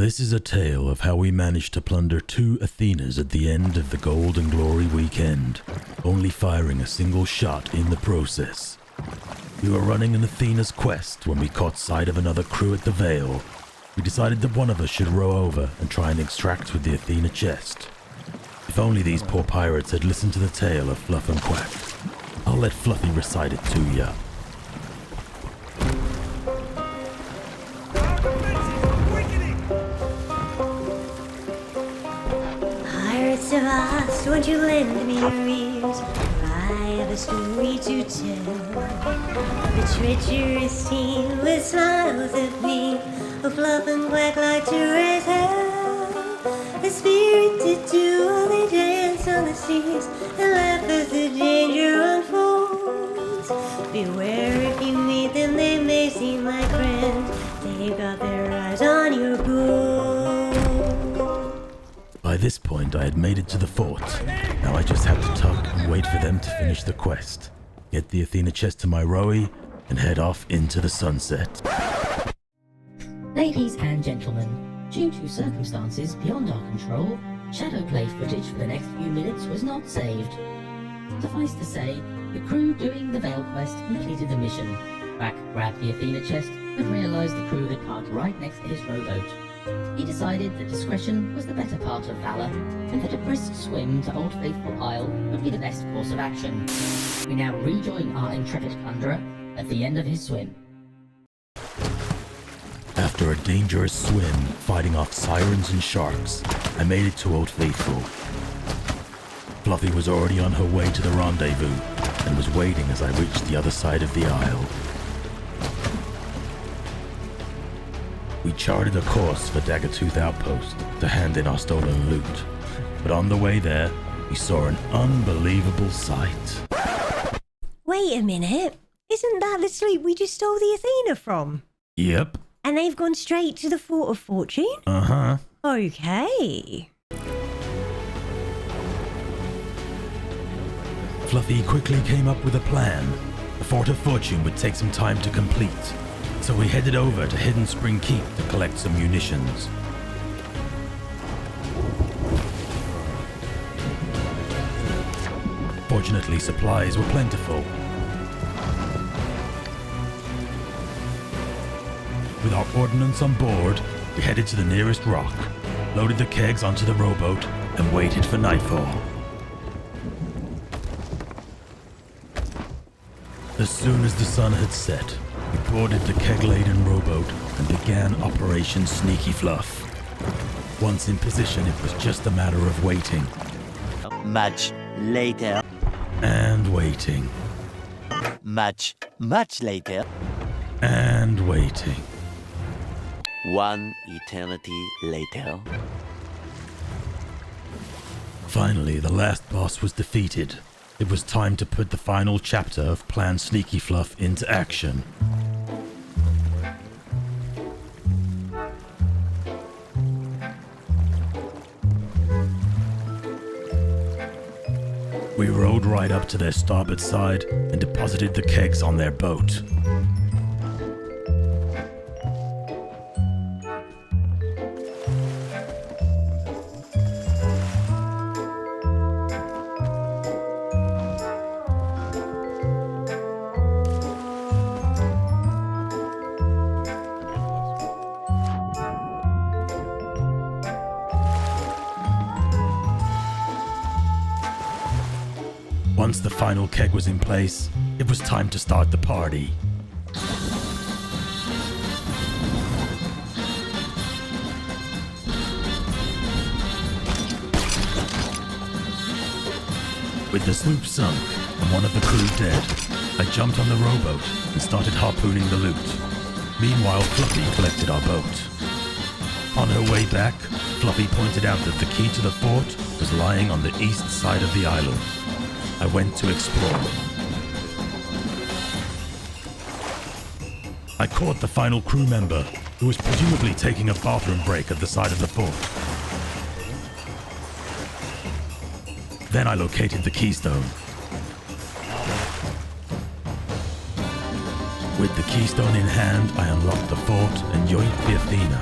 This is a tale of how we managed to plunder 2 Athenas at the end of the Gold and Glory weekend, only firing a single shot in the process. We were running an Athena's quest when we caught sight of another crew at the Vale. We decided that one of us should row over and try and extract with the Athena chest. If only these poor pirates had listened to the tale of Fluff and Quack. I'll let Fluffy recite it to ya. Pirates of us, won't you lend me your ears? I have a story to tell of a treacherous team with smiles of me, who Fluff and Quack like to raise hell. A spirited duo, they dance on the seas and laugh as the danger unfolds. Beware if you meet them, they may seem like friends. They've got their eyes on your gold. By this point, I had made it to the fort. Now I just had to tuck and wait for them to finish the quest, get the Athena chest to my rowie, and head off into the sunset. Ladies and gentlemen, due to circumstances beyond our control, shadowplay footage for the next few minutes was not saved. Suffice to say, the crew doing the Vale quest completed the mission. Quack grabbed the Athena chest, but realized the crew had parked right next to his rowboat. He decided that discretion was the better part of valor, and that a brisk swim to Old Faithful Isle would be the best course of action. We now rejoin our intrepid plunderer at the end of his swim. After a dangerous swim, fighting off sirens and sharks, I made it to Old Faithful. Fluffy was already on her way to the rendezvous, and was waiting as I reached the other side of the isle. We charted a course for Daggertooth Outpost to hand in our stolen loot, but on the way there, we saw an unbelievable sight. Wait a minute, isn't that the sloop we just stole the Athena from? Yep. And they've gone straight to the Fort of Fortune? Uh-huh. Okay. Fluffy quickly came up with a plan. The Fort of Fortune would take some time to complete, so we headed over to Hidden Spring Keep to collect some munitions. Fortunately, supplies were plentiful. With our ordnance on board, we headed to the nearest rock, loaded the kegs onto the rowboat, and waited for nightfall. As soon as the sun had set, we boarded the keg-laden rowboat and began Operation Sneaky Fluff. Once in position, it was just a matter of waiting. Much later. And waiting. Much later. And waiting. One eternity later. Finally, the last boss was defeated. It was time to put the final chapter of Plan Sneaky Fluff into action. We rowed right up to their starboard side and deposited the kegs on their boat. Once the final keg was in place, it was time to start the party. With the sloop sunk and one of the crew dead, I jumped on the rowboat and started harpooning the loot. Meanwhile, Fluffy collected our boat. On her way back, Fluffy pointed out that the key to the fort was lying on the east side of the island. I went to explore. I caught the final crew member, who was presumably taking a bathroom break at the side of the fort. Then I located the keystone. With the keystone in hand, I unlocked the fort and yoinked the Athena.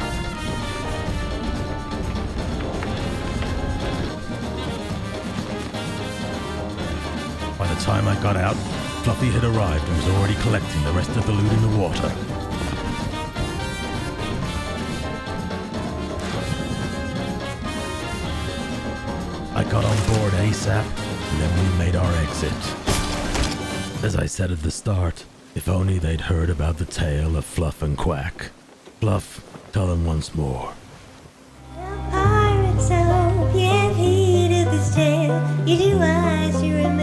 time I got out, Fluffy had arrived and was already collecting the rest of the loot in the water. I got on board ASAP, and then we made our exit. As I said at the start, if only they'd heard about the tale of Fluff and Quack. Fluff, tell them once more. Pirates, I hope you have heeded this tale. You do wise to remember.